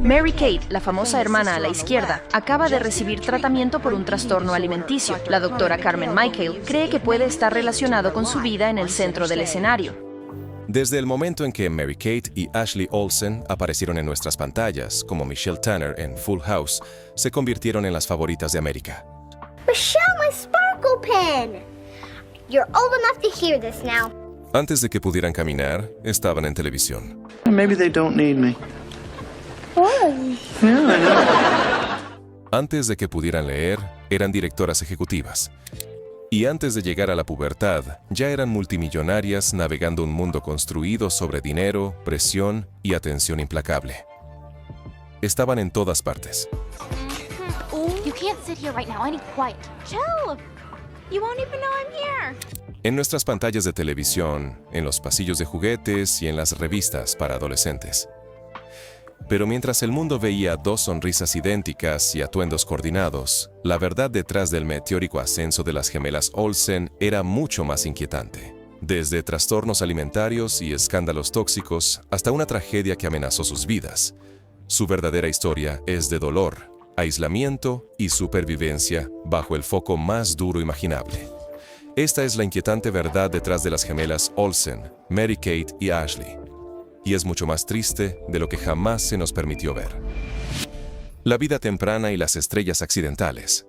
Mary-Kate, la famosa hermana a la izquierda, acaba de recibir tratamiento por un trastorno alimenticio. La doctora Carmen Michael cree que puede estar relacionado con su vida en el centro del escenario. Desde el momento en que Mary-Kate y Ashley Olsen aparecieron en nuestras pantallas, como Michelle Tanner en Full House, se convirtieron en las favoritas de América. Michelle, my sparkle pen! You're old enough to hear this now. Antes de que pudieran caminar, estaban en televisión. Maybe they don't need me. Why? Yeah, I know. Antes de que pudieran leer, eran directoras ejecutivas. Y antes de llegar a la pubertad, ya eran multimillonarias navegando un mundo construido sobre dinero, presión y atención implacable. Estaban en todas partes. You can't sit here right now. I need quiet. Chill. You won't even know I'm here. En nuestras pantallas de televisión, en los pasillos de juguetes y en las revistas para adolescentes. Pero mientras el mundo veía dos sonrisas idénticas y atuendos coordinados, la verdad detrás del meteórico ascenso de las gemelas Olsen era mucho más inquietante. Desde trastornos alimentarios y escándalos tóxicos hasta una tragedia que amenazó sus vidas. Su verdadera historia es de dolor, aislamiento y supervivencia bajo el foco más duro imaginable. Esta es la inquietante verdad detrás de las gemelas Olsen, Mary-Kate y Ashley. Y es mucho más triste de lo que jamás se nos permitió ver. La vida temprana y las estrellas accidentales.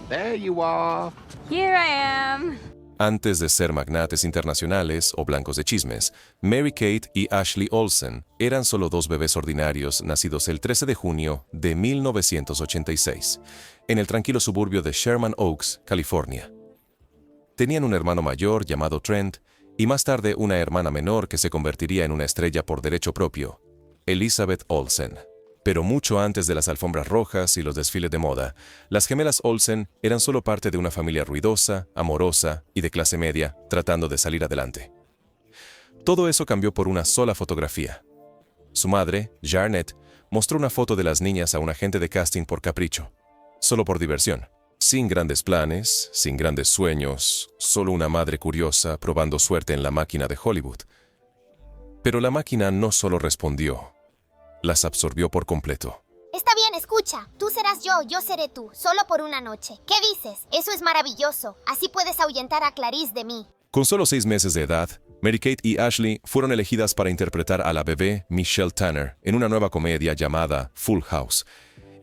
There you are. Here I am. Antes de ser magnates internacionales o blancos de chismes, Mary-Kate y Ashley Olsen eran solo dos bebés ordinarios nacidos el 13 de junio de 1986, en el tranquilo suburbio de Sherman Oaks, California. Tenían un hermano mayor llamado Trent y más tarde una hermana menor que se convertiría en una estrella por derecho propio, Elizabeth Olsen. Pero mucho antes de las alfombras rojas y los desfiles de moda, las gemelas Olsen eran solo parte de una familia ruidosa, amorosa y de clase media, tratando de salir adelante. Todo eso cambió por una sola fotografía. Su madre, Jarnette, mostró una foto de las niñas a un agente de casting por capricho, solo por diversión. Sin grandes planes, sin grandes sueños, solo una madre curiosa probando suerte en la máquina de Hollywood. Pero la máquina no solo respondió, las absorbió por completo. Está bien, escucha. Tú serás yo seré tú, solo por una noche. ¿Qué dices? Eso es maravilloso. Así puedes ahuyentar a Clarice de mí. Con solo 6 meses de edad, Mary-Kate y Ashley fueron elegidas para interpretar a la bebé Michelle Tanner en una nueva comedia llamada Full House.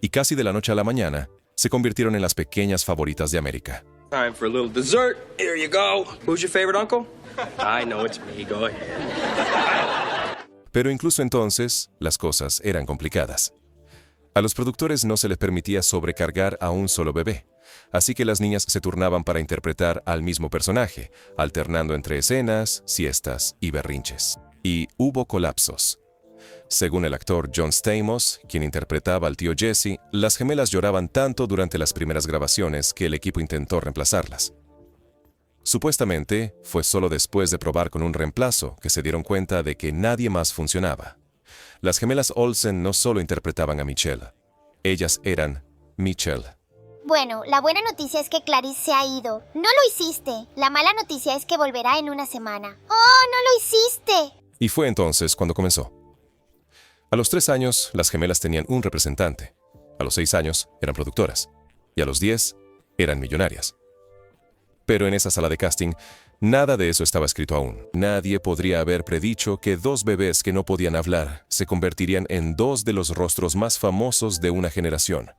Y casi de la noche a la mañana, se convirtieron en las pequeñas favoritas de América. Time for a little dessert. Here you go. Who's your favorite uncle? I know it's me. Go ahead. Pero incluso entonces, las cosas eran complicadas. A los productores no se les permitía sobrecargar a un solo bebé, así que las niñas se turnaban para interpretar al mismo personaje, alternando entre escenas, siestas y berrinches. Y hubo colapsos. Según el actor John Stamos, quien interpretaba al tío Jesse, las gemelas lloraban tanto durante las primeras grabaciones que el equipo intentó reemplazarlas. Supuestamente, fue solo después de probar con un reemplazo que se dieron cuenta de que nadie más funcionaba. Las gemelas Olsen no solo interpretaban a Michelle, ellas eran Michelle. Bueno, la buena noticia es que Clarice se ha ido. No lo hiciste. La mala noticia es que volverá en una semana. ¡Oh, no lo hiciste! Y fue entonces cuando comenzó. A los 3 años, las gemelas tenían un representante. A los 6 años, eran productoras. Y a los 10, eran millonarias. Pero en esa sala de casting, nada de eso estaba escrito aún. Nadie podría haber predicho que 2 bebés que no podían hablar se convertirían en 2 de los rostros más famosos de una generación,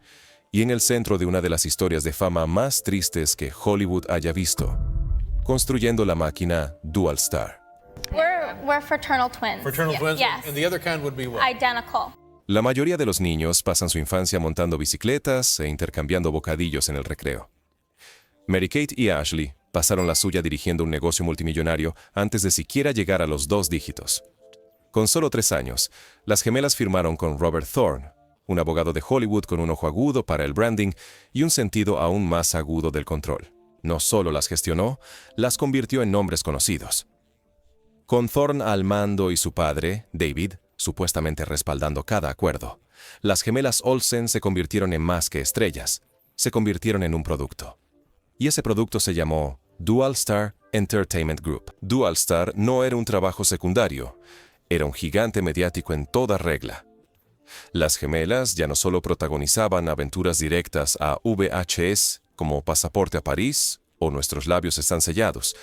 y en el centro de una de las historias de fama más tristes que Hollywood haya visto, construyendo la máquina Dual Star. We're fraternal twins. Fraternal twins? Yes. And the other kind would be what? Identical. La mayoría de los niños pasan su infancia montando bicicletas e intercambiando bocadillos en el recreo. Mary-Kate y Ashley pasaron la suya dirigiendo un negocio multimillonario antes de siquiera llegar a los 2 dígitos. Con solo 3 años, las gemelas firmaron con Robert Thorne, un abogado de Hollywood con un ojo agudo para el branding y un sentido aún más agudo del control. No solo las gestionó, las convirtió en nombres conocidos. Con Thorne al mando y su padre, David, supuestamente respaldando cada acuerdo, las gemelas Olsen se convirtieron en más que estrellas, se convirtieron en un producto. Y ese producto se llamó Dual Star Entertainment Group. Dual Star no era un trabajo secundario, era un gigante mediático en toda regla. Las gemelas ya no solo protagonizaban aventuras directas a VHS como Pasaporte a París o Nuestros labios están sellados.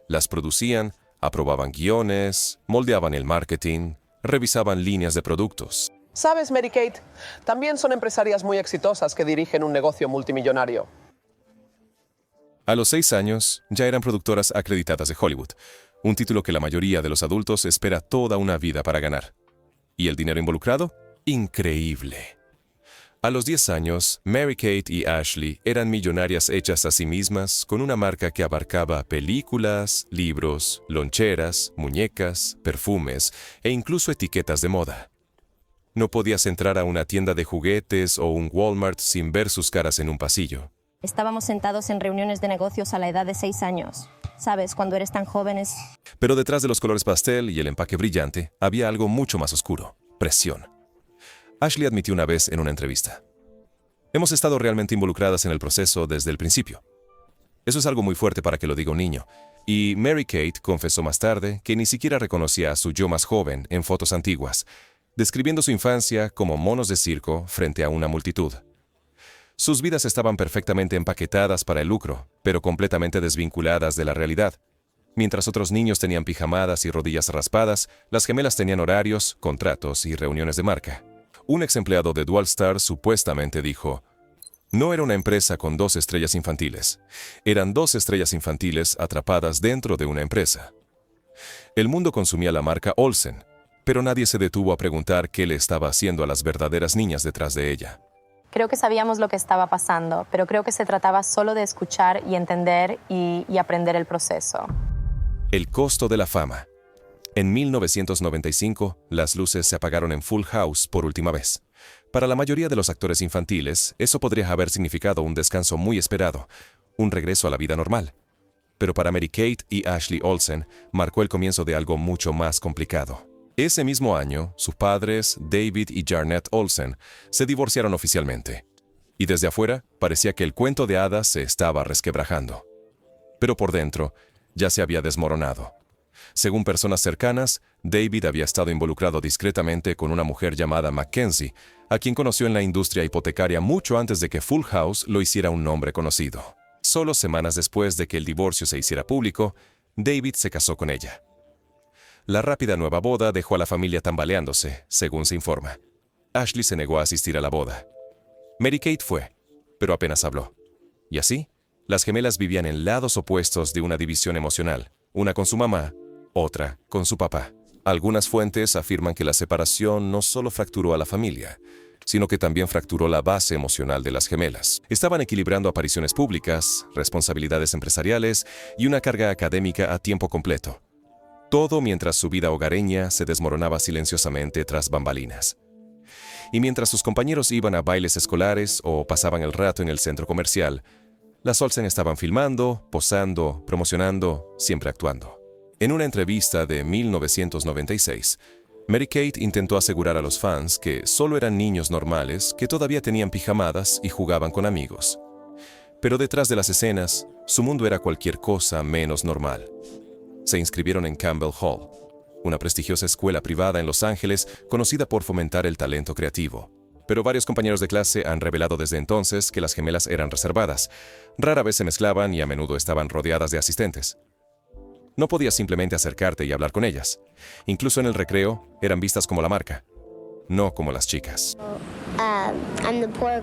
Las producían, aprobaban guiones, moldeaban el marketing, revisaban líneas de productos. ¿Sabes, Mary-Kate? También son empresarias muy exitosas que dirigen un negocio multimillonario. A los 6 años, ya eran productoras acreditadas de Hollywood, un título que la mayoría de los adultos espera toda una vida para ganar. ¿Y el dinero involucrado? Increíble. A los 10 años, Mary-Kate y Ashley eran millonarias hechas a sí mismas con una marca que abarcaba películas, libros, loncheras, muñecas, perfumes e incluso etiquetas de moda. No podías entrar a una tienda de juguetes o un Walmart sin ver sus caras en un pasillo. Estábamos sentados en reuniones de negocios a la edad de 6 años. ¿Sabes? Cuando eres tan jóvenes. Pero detrás de los colores pastel y el empaque brillante había algo mucho más oscuro: presión. Ashley admitió una vez en una entrevista: hemos estado realmente involucradas en el proceso desde el principio. Eso es algo muy fuerte para que lo diga un niño. Y Mary-Kate confesó más tarde que ni siquiera reconocía a su yo más joven en fotos antiguas, describiendo su infancia como monos de circo frente a una multitud. Sus vidas estaban perfectamente empaquetadas para el lucro, pero completamente desvinculadas de la realidad. Mientras otros niños tenían pijamadas y rodillas raspadas, las gemelas tenían horarios, contratos y reuniones de marca. Un ex empleado de Dual Star supuestamente dijo: no era una empresa con 2 estrellas infantiles. Eran 2 estrellas infantiles atrapadas dentro de una empresa. El mundo consumía la marca Olsen, pero nadie se detuvo a preguntar qué le estaba haciendo a las verdaderas niñas detrás de ella. Creo que sabíamos lo que estaba pasando, pero creo que se trataba solo de escuchar y entender y aprender el proceso. El costo de la fama. En 1995, las luces se apagaron en Full House por última vez. Para la mayoría de los actores infantiles, eso podría haber significado un descanso muy esperado, un regreso a la vida normal. Pero para Mary-Kate y Ashley Olsen, marcó el comienzo de algo mucho más complicado. Ese mismo año, sus padres, David y Jarnette Olsen, se divorciaron oficialmente. Y desde afuera, parecía que el cuento de hadas se estaba resquebrajando. Pero por dentro, ya se había desmoronado. Según personas cercanas, David había estado involucrado discretamente con una mujer llamada Mackenzie, a quien conoció en la industria hipotecaria mucho antes de que Full House lo hiciera un nombre conocido. Solo semanas después de que el divorcio se hiciera público, David se casó con ella. La rápida nueva boda dejó a la familia tambaleándose, según se informa. Ashley se negó a asistir a la boda. Mary-Kate fue, pero apenas habló. Y así, las gemelas vivían en lados opuestos de una división emocional, una con su mamá, otra con su papá. Algunas fuentes afirman que la separación no solo fracturó a la familia, sino que también fracturó la base emocional de las gemelas. Estaban equilibrando apariciones públicas, responsabilidades empresariales y una carga académica a tiempo completo. Todo mientras su vida hogareña se desmoronaba silenciosamente tras bambalinas. Y mientras sus compañeros iban a bailes escolares o pasaban el rato en el centro comercial, las Olsen estaban filmando, posando, promocionando, siempre actuando. En una entrevista de 1996, Mary-Kate intentó asegurar a los fans que solo eran niños normales que todavía tenían pijamadas y jugaban con amigos. Pero detrás de las escenas, su mundo era cualquier cosa menos normal. Se inscribieron en Campbell Hall, una prestigiosa escuela privada en Los Ángeles conocida por fomentar el talento creativo. Pero varios compañeros de clase han revelado desde entonces que las gemelas eran reservadas. Rara vez se mezclaban y a menudo estaban rodeadas de asistentes. No podías simplemente acercarte y hablar con ellas. Incluso en el recreo, eran vistas como la marca, no como las chicas. I'm the poor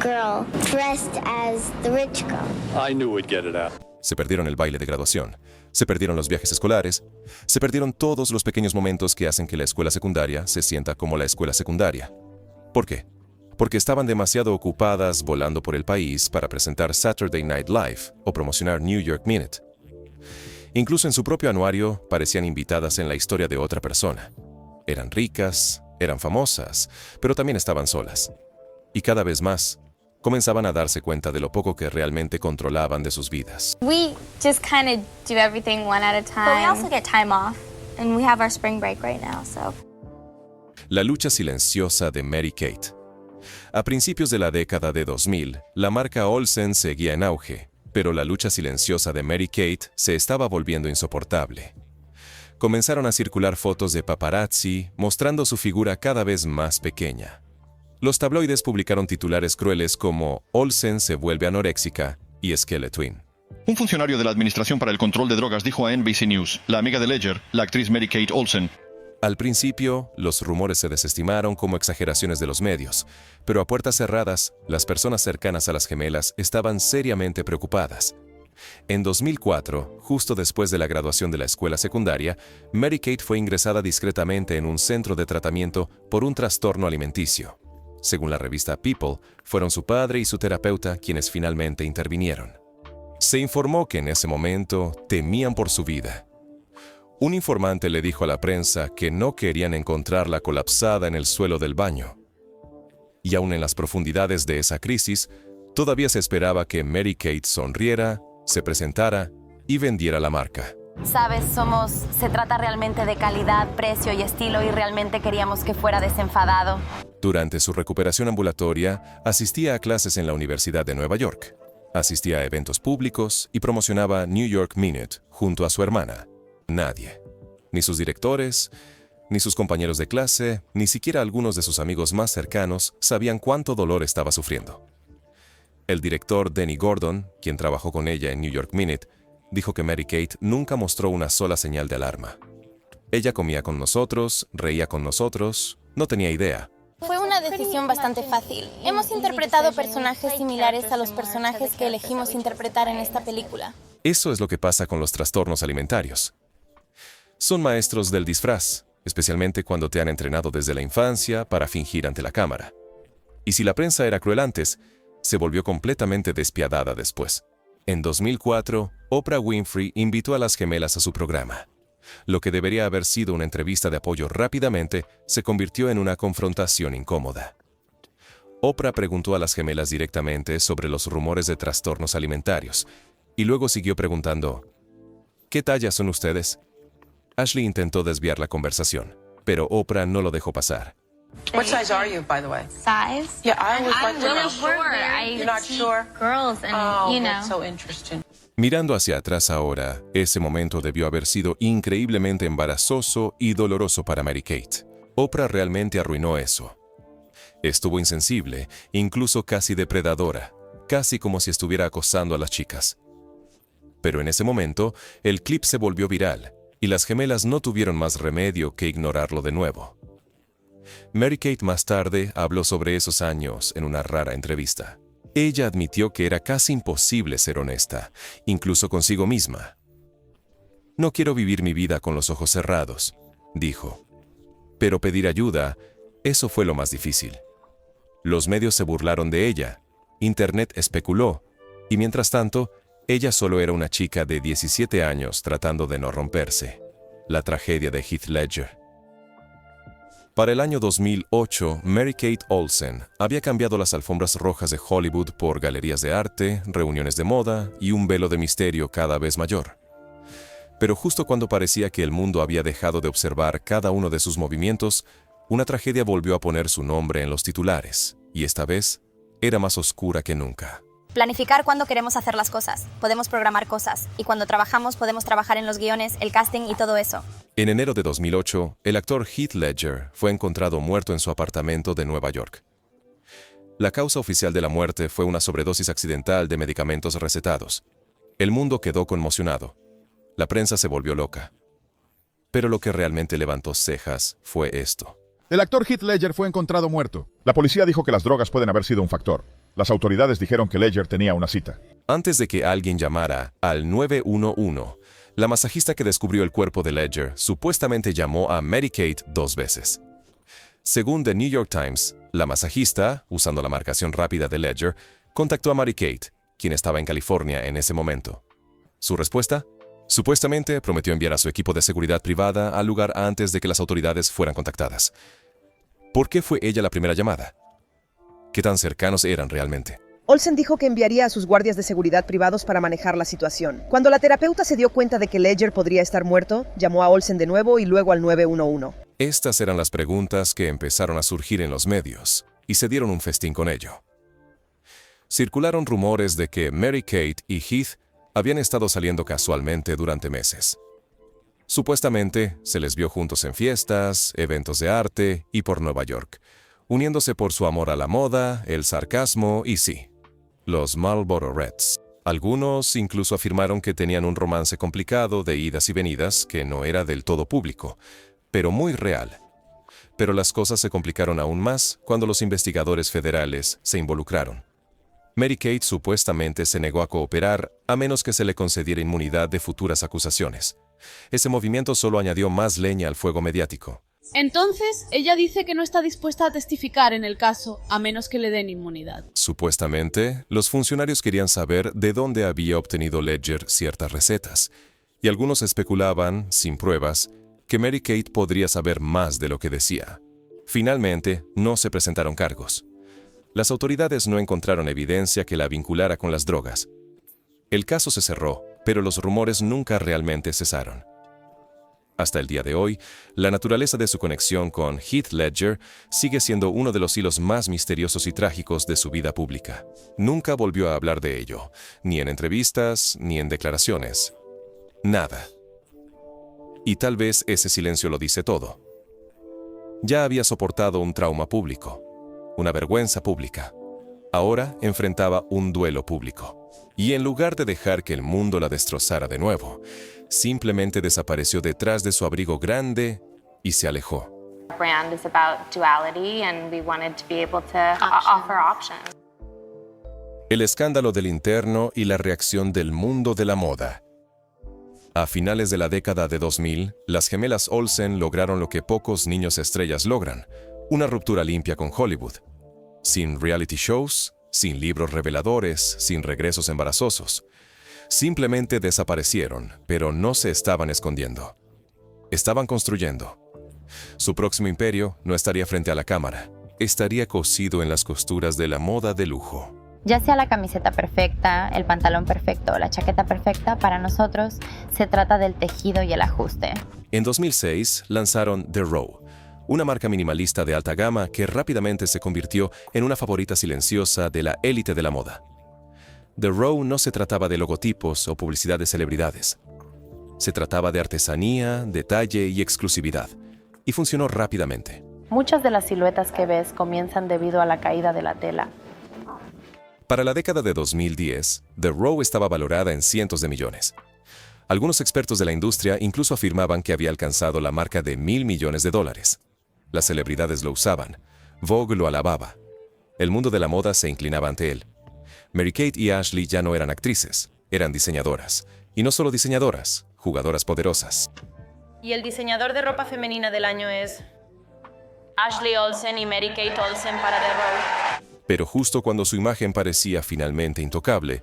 girl dressed as the rich girl. I knew we'd get it out. Se perdieron el baile de graduación, se perdieron los viajes escolares, se perdieron todos los pequeños momentos que hacen que la escuela secundaria se sienta como la escuela secundaria. ¿Por qué? Porque estaban demasiado ocupadas volando por el país para presentar Saturday Night Live o promocionar New York Minute. Incluso en su propio anuario parecían invitadas en la historia de otra persona. Eran ricas, eran famosas, pero también estaban solas. Y cada vez más, comenzaban a darse cuenta de lo poco que realmente controlaban de sus vidas. We just kind of do everything one at a time. But we also get time off, and we have our spring break right now, so. La lucha silenciosa de Mary-Kate. A principios de la década de 2000, la marca Olsen seguía en auge, pero la lucha silenciosa de Mary-Kate se estaba volviendo insoportable. comenzaron a circular fotos de paparazzi mostrando su figura cada vez más pequeña. Los tabloides publicaron titulares crueles como Olsen se vuelve anoréxica y Skeletwin. Un funcionario de la Administración para el Control de Drogas dijo a NBC News, la amiga de Ledger, la actriz Mary-Kate Olsen. Al principio, los rumores se desestimaron como exageraciones de los medios, pero a puertas cerradas, las personas cercanas a las gemelas estaban seriamente preocupadas. En 2004, justo después de la graduación de la escuela secundaria, Mary-Kate fue ingresada discretamente en un centro de tratamiento por un trastorno alimenticio. Según la revista People, fueron su padre y su terapeuta quienes finalmente intervinieron. Se informó que en ese momento temían por su vida. Un informante le dijo a la prensa que no querían encontrarla colapsada en el suelo del baño. Y aún en las profundidades de esa crisis, todavía se esperaba que Mary-Kate sonriera, se presentara y vendiera la marca. Sabes, se trata realmente de calidad, precio y estilo y realmente queríamos que fuera desenfadado. Durante su recuperación ambulatoria, asistía a clases en la Universidad de Nueva York. Asistía a eventos públicos y promocionaba New York Minute junto a su hermana. Nadie, ni sus directores, ni sus compañeros de clase, ni siquiera algunos de sus amigos más cercanos sabían cuánto dolor estaba sufriendo. El director Denny Gordon, quien trabajó con ella en New York Minute, dijo que Mary-Kate nunca mostró una sola señal de alarma. Ella comía con nosotros, reía con nosotros, no tenía idea. Fue una decisión bastante fácil. Hemos interpretado personajes similares a los personajes que elegimos interpretar en esta película. Eso es lo que pasa con los trastornos alimentarios. Son maestros del disfraz, especialmente cuando te han entrenado desde la infancia para fingir ante la cámara. Y si la prensa era cruel antes, se volvió completamente despiadada después. En 2004, Oprah Winfrey invitó a las gemelas a su programa. Lo que debería haber sido una entrevista de apoyo rápidamente se convirtió en una confrontación incómoda. Oprah preguntó a las gemelas directamente sobre los rumores de trastornos alimentarios y luego siguió preguntando, ¿qué talla son ustedes? Ashley intentó desviar la conversación, pero Oprah no lo dejó pasar. What size are you, by the way? Size? Yeah, I always like to know. You're not sure? Girls and, That's so interesting. Mirando hacia atrás ahora, ese momento debió haber sido increíblemente embarazoso y doloroso para Mary-Kate. Oprah realmente arruinó eso. Estuvo insensible, incluso casi depredadora, casi como si estuviera acosando a las chicas. Pero en ese momento, el clip se volvió viral, y las gemelas no tuvieron más remedio que ignorarlo de nuevo. Mary-Kate más tarde habló sobre esos años en una rara entrevista. Ella admitió que era casi imposible ser honesta, incluso consigo misma. No quiero vivir mi vida con los ojos cerrados, dijo. Pero pedir ayuda, eso fue lo más difícil. Los medios se burlaron de ella, Internet especuló, y mientras tanto, ella solo era una chica de 17 años tratando de no romperse. La tragedia de Heath Ledger. Para el año 2008, Mary-Kate Olsen había cambiado las alfombras rojas de Hollywood por galerías de arte, reuniones de moda y un velo de misterio cada vez mayor. Pero justo cuando parecía que el mundo había dejado de observar cada uno de sus movimientos, una tragedia volvió a poner su nombre en los titulares, y esta vez era más oscura que nunca. Planificar cuándo queremos hacer las cosas. Podemos programar cosas. Y cuando trabajamos podemos trabajar en los guiones, el casting y todo eso. En enero de 2008, el actor Heath Ledger fue encontrado muerto en su apartamento de Nueva York. La causa oficial de la muerte fue una sobredosis accidental de medicamentos recetados. El mundo quedó conmocionado. La prensa se volvió loca. Pero lo que realmente levantó cejas fue esto. El actor Heath Ledger fue encontrado muerto. La policía dijo que las drogas pueden haber sido un factor. Las autoridades dijeron que Ledger tenía una cita. Antes de que alguien llamara al 911, la masajista que descubrió el cuerpo de Ledger supuestamente llamó a Mary-Kate 2 veces. Según The New York Times, la masajista, usando la marcación rápida de Ledger, contactó a Mary-Kate, quien estaba en California en ese momento. ¿Su respuesta? Supuestamente prometió enviar a su equipo de seguridad privada al lugar antes de que las autoridades fueran contactadas. ¿Por qué fue ella la primera llamada? ¿Qué tan cercanos eran realmente? Olsen dijo que enviaría a sus guardias de seguridad privados para manejar la situación. Cuando la terapeuta se dio cuenta de que Ledger podría estar muerto, llamó a Olsen de nuevo y luego al 911. Estas eran las preguntas que empezaron a surgir en los medios, y se dieron un festín con ello. Circularon rumores de que Mary-Kate y Heath habían estado saliendo casualmente durante meses. Supuestamente, se les vio juntos en fiestas, eventos de arte y por Nueva York, uniéndose por su amor a la moda, el sarcasmo y sí, los Marlboro Reds. Algunos incluso afirmaron que tenían un romance complicado de idas y venidas que no era del todo público, pero muy real. Pero las cosas se complicaron aún más cuando los investigadores federales se involucraron. Mary-Kate supuestamente se negó a cooperar a menos que se le concediera inmunidad de futuras acusaciones. Ese movimiento solo añadió más leña al fuego mediático. Entonces, ella dice que no está dispuesta a testificar en el caso, a menos que le den inmunidad. Supuestamente, los funcionarios querían saber de dónde había obtenido Ledger ciertas recetas, y algunos especulaban, sin pruebas, que Mary-Kate podría saber más de lo que decía. Finalmente, no se presentaron cargos. Las autoridades no encontraron evidencia que la vinculara con las drogas. El caso se cerró, pero los rumores nunca realmente cesaron. Hasta el día de hoy, la naturaleza de su conexión con Heath Ledger sigue siendo uno de los hilos más misteriosos y trágicos de su vida pública. Nunca volvió a hablar de ello, ni en entrevistas, ni en declaraciones. Nada. Y tal vez ese silencio lo dice todo. Ya había soportado un trauma público, una vergüenza pública. Ahora enfrentaba un duelo público. Y en lugar de dejar que el mundo la destrozara de nuevo, simplemente desapareció detrás de su abrigo grande y se alejó. Brand is about duality and we wanted to be able to offer options. El escándalo del interno y la reacción del mundo de la moda. A finales de la década de 2000, las gemelas Olsen lograron lo que pocos niños estrellas logran, una ruptura limpia con Hollywood. Sin reality shows, sin libros reveladores, sin regresos embarazosos. Simplemente desaparecieron, pero no se estaban escondiendo. Estaban construyendo. Su próximo imperio no estaría frente a la cámara, estaría cosido en las costuras de la moda de lujo. Ya sea la camiseta perfecta, el pantalón perfecto o la chaqueta perfecta, para nosotros se trata del tejido y el ajuste. En 2006 lanzaron The Row, una marca minimalista de alta gama que rápidamente se convirtió en una favorita silenciosa de la élite de la moda. The Row no se trataba de logotipos o publicidad de celebridades. Se trataba de artesanía, detalle y exclusividad, y funcionó rápidamente. Muchas de las siluetas que ves comienzan debido a la caída de la tela. Para la década de 2010, The Row estaba valorada en cientos de millones. Algunos expertos de la industria incluso afirmaban que había alcanzado la marca de $1.000 millones. Las celebridades lo usaban. Vogue lo alababa. El mundo de la moda se inclinaba ante él. Mary-Kate y Ashley ya no eran actrices, eran diseñadoras. Y no solo diseñadoras, jugadoras poderosas. Y el diseñador de ropa femenina del año es Ashley Olsen y Mary-Kate Olsen para The Row. Pero justo cuando su imagen parecía finalmente intocable,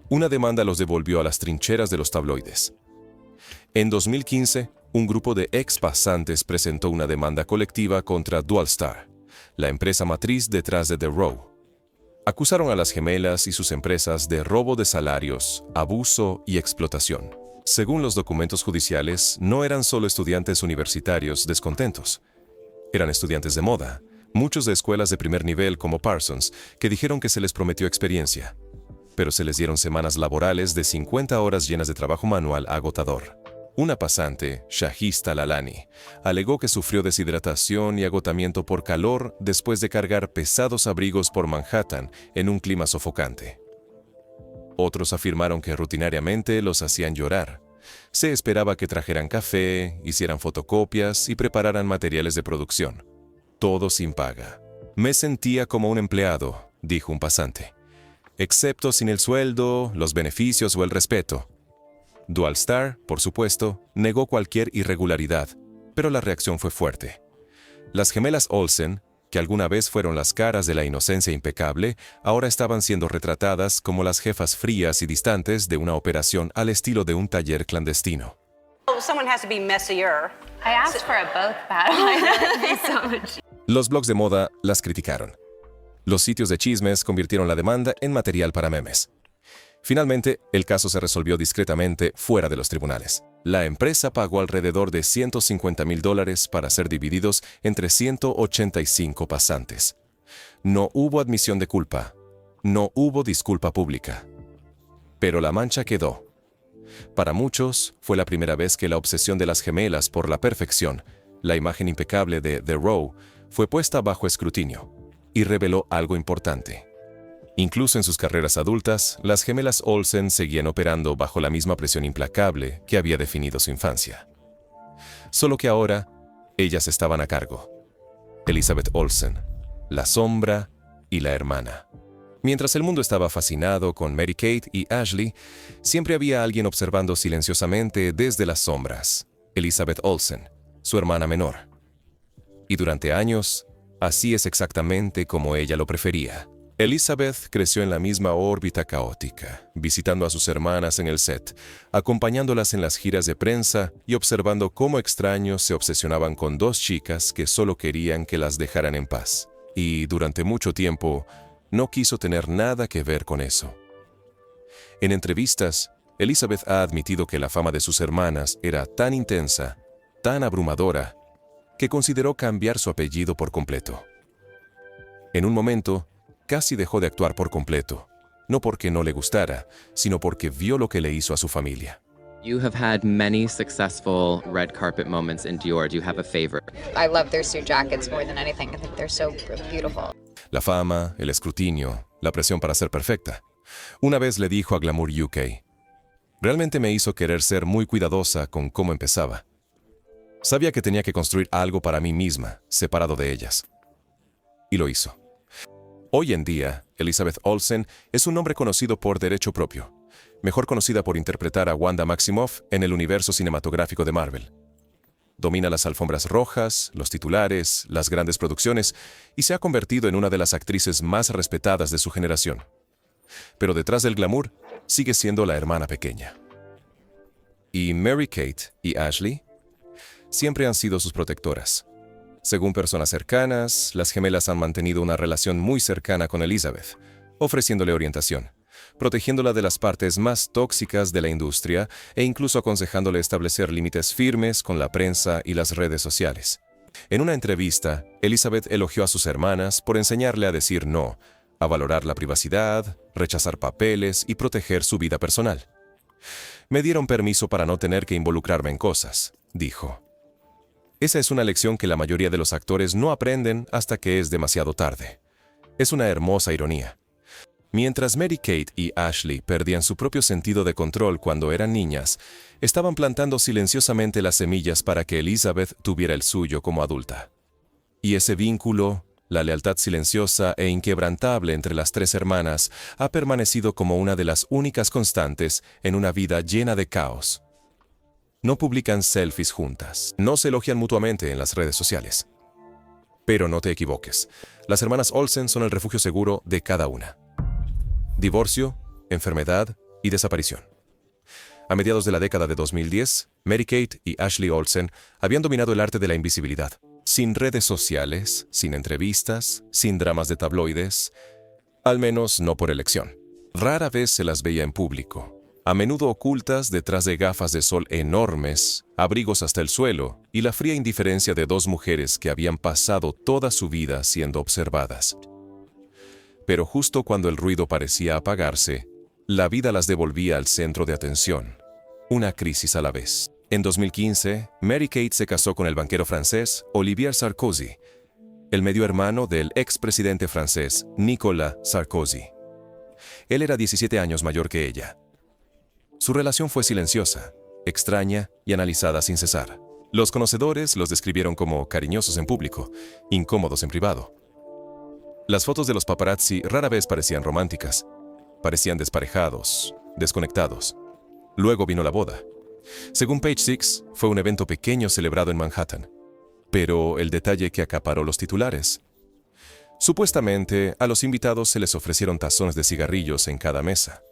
una demanda los devolvió a las trincheras de los tabloides. En 2015, un grupo de ex pasantes presentó una demanda colectiva contra Dualstar, la empresa matriz detrás de The Row. Acusaron a las gemelas y sus empresas de robo de salarios, abuso y explotación. Según los documentos judiciales, no eran solo estudiantes universitarios descontentos. Eran estudiantes de moda, muchos de escuelas de primer nivel como Parsons, que dijeron que se les prometió experiencia, pero se les dieron semanas laborales de 50 horas llenas de trabajo manual agotador. Una pasante, Shahista Lalani, alegó que sufrió deshidratación y agotamiento por calor después de cargar pesados abrigos por Manhattan en un clima sofocante. Otros afirmaron que rutinariamente los hacían llorar. Se esperaba que trajeran café, hicieran fotocopias y prepararan materiales de producción. Todo sin paga. Me sentía como un empleado, dijo un pasante, excepto sin el sueldo, los beneficios o el respeto. Dualstar, por supuesto, negó cualquier irregularidad, pero la reacción fue fuerte. Las gemelas Olsen, que alguna vez fueron las caras de la inocencia impecable, ahora estaban siendo retratadas como las jefas frías y distantes de una operación al estilo de un taller clandestino. Someone has to be messier. I asked for a both battle. Los blogs de moda las criticaron. Los sitios de chismes convirtieron la demanda en material para memes. Finalmente, el caso se resolvió discretamente fuera de los tribunales. La empresa pagó alrededor de $150,000 para ser divididos entre 185 pasantes. No hubo admisión de culpa. No hubo disculpa pública. Pero la mancha quedó. Para muchos, fue la primera vez que la obsesión de las gemelas por la perfección, la imagen impecable de The Row, fue puesta bajo escrutinio y reveló algo importante. Incluso en sus carreras adultas, las gemelas Olsen seguían operando bajo la misma presión implacable que había definido su infancia. Solo que ahora, ellas estaban a cargo. Elizabeth Olsen, la sombra y la hermana. Mientras el mundo estaba fascinado con Mary-Kate y Ashley, siempre había alguien observando silenciosamente desde las sombras. Elizabeth Olsen, su hermana menor. Y durante años, así es exactamente como ella lo prefería. Elizabeth creció en la misma órbita caótica, visitando a sus hermanas en el set, acompañándolas en las giras de prensa y observando cómo extraños se obsesionaban con dos chicas que solo querían que las dejaran en paz. Y durante mucho tiempo, no quiso tener nada que ver con eso. En entrevistas, Elizabeth ha admitido que la fama de sus hermanas era tan intensa, tan abrumadora, que consideró cambiar su apellido por completo. En un momento, casi dejó de actuar por completo, no porque no le gustara, sino porque vio lo que le hizo a su familia. You have had many successful red carpet moments in Dior. Do you have a favorite? I love their suit jackets more than anything. I think they're so beautiful. La fama, el escrutinio, la presión para ser perfecta. Una vez le dijo a Glamour UK, realmente me hizo querer ser muy cuidadosa con cómo empezaba. Sabía que tenía que construir algo para mí misma, separado de ellas. Y lo hizo. Hoy en día, Elizabeth Olsen es un nombre conocido por derecho propio, mejor conocida por interpretar a Wanda Maximoff en el universo cinematográfico de Marvel. Domina las alfombras rojas, los titulares, las grandes producciones y se ha convertido en una de las actrices más respetadas de su generación. Pero detrás del glamour, sigue siendo la hermana pequeña. Y Mary-Kate y Ashley siempre han sido sus protectoras. Según personas cercanas, las gemelas han mantenido una relación muy cercana con Elizabeth, ofreciéndole orientación, protegiéndola de las partes más tóxicas de la industria e incluso aconsejándole establecer límites firmes con la prensa y las redes sociales. En una entrevista, Elizabeth elogió a sus hermanas por enseñarle a decir no, a valorar la privacidad, rechazar papeles y proteger su vida personal. Me dieron permiso para no tener que involucrarme en cosas, dijo. Esa es una lección que la mayoría de los actores no aprenden hasta que es demasiado tarde. Es una hermosa ironía. Mientras Mary-Kate y Ashley perdían su propio sentido de control cuando eran niñas, estaban plantando silenciosamente las semillas para que Elizabeth tuviera el suyo como adulta. Y ese vínculo, la lealtad silenciosa e inquebrantable entre las tres hermanas, ha permanecido como una de las únicas constantes en una vida llena de caos. No publican selfies juntas, no se elogian mutuamente en las redes sociales. Pero no te equivoques, las hermanas Olsen son el refugio seguro de cada una. Divorcio, enfermedad y desaparición. A mediados de la década de 2010, Mary-Kate y Ashley Olsen habían dominado el arte de la invisibilidad. Sin redes sociales, sin entrevistas, sin dramas de tabloides, al menos no por elección. Rara vez se las veía en público, a menudo ocultas detrás de gafas de sol enormes, abrigos hasta el suelo y la fría indiferencia de dos mujeres que habían pasado toda su vida siendo observadas. Pero justo cuando el ruido parecía apagarse, la vida las devolvía al centro de atención, una crisis a la vez. En 2015, Mary-Kate se casó con el banquero francés Olivier Sarkozy, el medio hermano del expresidente francés Nicolas Sarkozy. Él era 17 años mayor que ella. Su relación fue silenciosa, extraña y analizada sin cesar. Los conocedores los describieron como cariñosos en público, incómodos en privado. Las fotos de los paparazzi rara vez parecían románticas. Parecían desparejados, desconectados. Luego vino la boda. Según Page Six, fue un evento pequeño celebrado en Manhattan. Pero el detalle que acaparó los titulares. Supuestamente, a los invitados se les ofrecieron tazones de cigarrillos en cada mesa.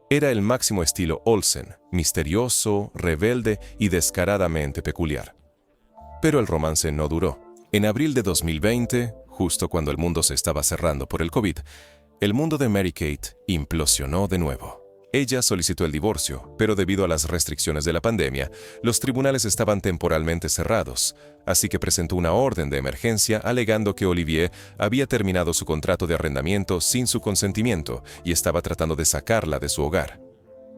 Era el máximo estilo Olsen, misterioso, rebelde y descaradamente peculiar. Pero el romance no duró. En abril de 2020, justo cuando el mundo se estaba cerrando por el COVID, el mundo de Mary-Kate implosionó de nuevo. Ella solicitó el divorcio, pero debido a las restricciones de la pandemia, los tribunales estaban temporalmente cerrados, así que presentó una orden de emergencia alegando que Olivier había terminado su contrato de arrendamiento sin su consentimiento y estaba tratando de sacarla de su hogar.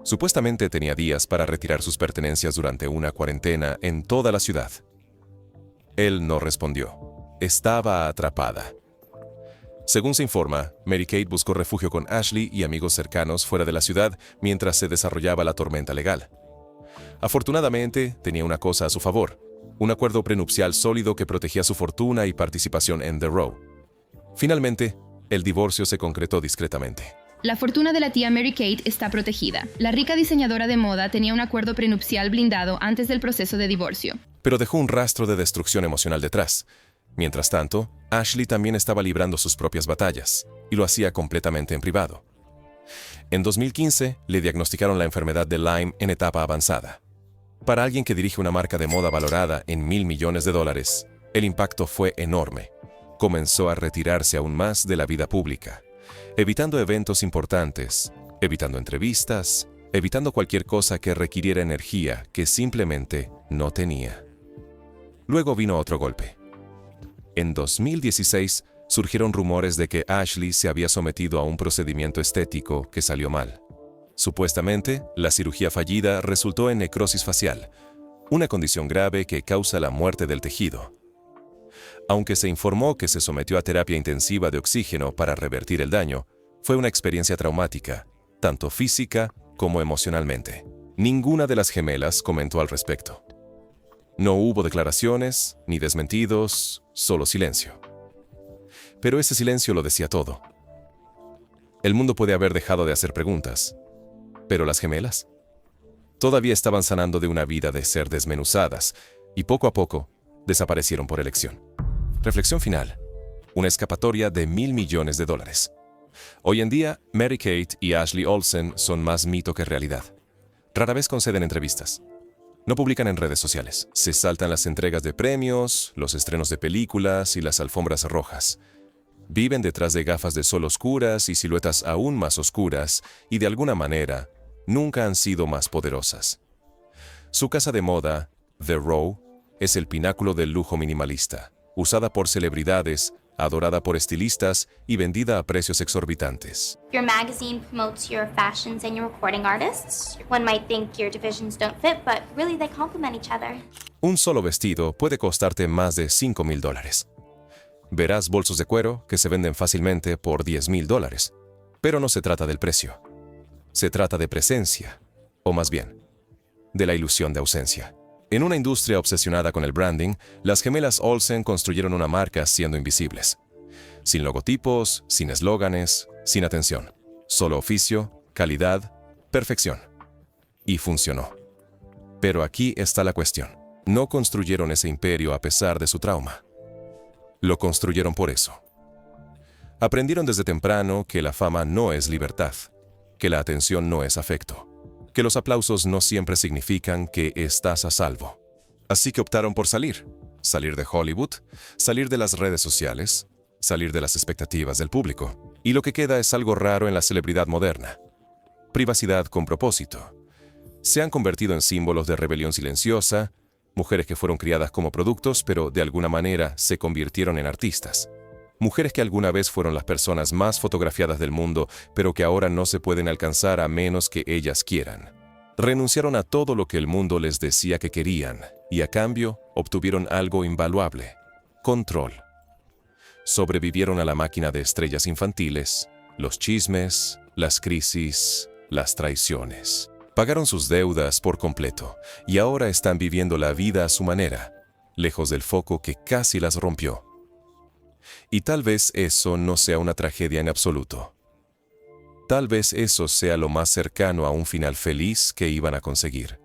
Supuestamente tenía días para retirar sus pertenencias durante una cuarentena en toda la ciudad. Él no respondió. Estaba atrapada. Según se informa, Mary-Kate buscó refugio con Ashley y amigos cercanos fuera de la ciudad mientras se desarrollaba la tormenta legal. Afortunadamente, tenía una cosa a su favor: un acuerdo prenupcial sólido que protegía su fortuna y participación en The Row. Finalmente, el divorcio se concretó discretamente. La fortuna de la tía Mary-Kate está protegida. La rica diseñadora de moda tenía un acuerdo prenupcial blindado antes del proceso de divorcio. Pero dejó un rastro de destrucción emocional detrás. Mientras tanto, Ashley también estaba librando sus propias batallas, y lo hacía completamente en privado. En 2015, le diagnosticaron la enfermedad de Lyme en etapa avanzada. Para alguien que dirige una marca de moda valorada en $1.000 millones, el impacto fue enorme. Comenzó a retirarse aún más de la vida pública, evitando eventos importantes, evitando entrevistas, evitando cualquier cosa que requiriera energía que simplemente no tenía. Luego vino otro golpe. En 2016 surgieron rumores de que Ashley se había sometido a un procedimiento estético que salió mal. Supuestamente, la cirugía fallida resultó en necrosis facial, una condición grave que causa la muerte del tejido. Aunque se informó que se sometió a terapia intensiva de oxígeno para revertir el daño, fue una experiencia traumática, tanto física como emocionalmente. Ninguna de las gemelas comentó al respecto. No hubo declaraciones, ni desmentidos, solo silencio. Pero ese silencio lo decía todo. El mundo puede haber dejado de hacer preguntas, pero las gemelas todavía estaban sanando de una vida de ser desmenuzadas y poco a poco desaparecieron por elección. Reflexión final. Una escapatoria de $1.000 millones. Hoy en día, Mary-Kate y Ashley Olsen son más mito que realidad. Rara vez conceden entrevistas. No publican en redes sociales. Se saltan las entregas de premios, los estrenos de películas y las alfombras rojas. Viven detrás de gafas de sol oscuras y siluetas aún más oscuras, y de alguna manera, nunca han sido más poderosas. Su casa de moda, The Row, es el pináculo del lujo minimalista, usada por celebridades, adorada por estilistas y vendida a precios exorbitantes. Your magazine promotes your fashions and your recording artists. One might think your divisions don't fit, but really they complement each other. Un solo vestido puede costarte más de $5.000. Verás bolsos de cuero que se venden fácilmente por $10.000. Pero no se trata del precio. Se trata de presencia, o más bien, de la ilusión de ausencia. En una industria obsesionada con el branding, las gemelas Olsen construyeron una marca siendo invisibles. Sin logotipos, sin eslóganes, sin atención. Solo oficio, calidad, perfección. Y funcionó. Pero aquí está la cuestión. No construyeron ese imperio a pesar de su trauma. Lo construyeron por eso. Aprendieron desde temprano que la fama no es libertad, que la atención no es afecto, que los aplausos no siempre significan que estás a salvo. Así que optaron por salir de Hollywood, salir de las redes sociales, salir de las expectativas del público. Y lo que queda es algo raro en la celebridad moderna: privacidad con propósito. Se han convertido en símbolos de rebelión silenciosa, mujeres que fueron criadas como productos, pero de alguna manera se convirtieron en artistas. Mujeres que alguna vez fueron las personas más fotografiadas del mundo, pero que ahora no se pueden alcanzar a menos que ellas quieran. Renunciaron a todo lo que el mundo les decía que querían, y a cambio obtuvieron algo invaluable: control. Sobrevivieron a la máquina de estrellas infantiles, los chismes, las crisis, las traiciones. Pagaron sus deudas por completo, y ahora están viviendo la vida a su manera, lejos del foco que casi las rompió. Y tal vez eso no sea una tragedia en absoluto. Tal vez eso sea lo más cercano a un final feliz que iban a conseguir.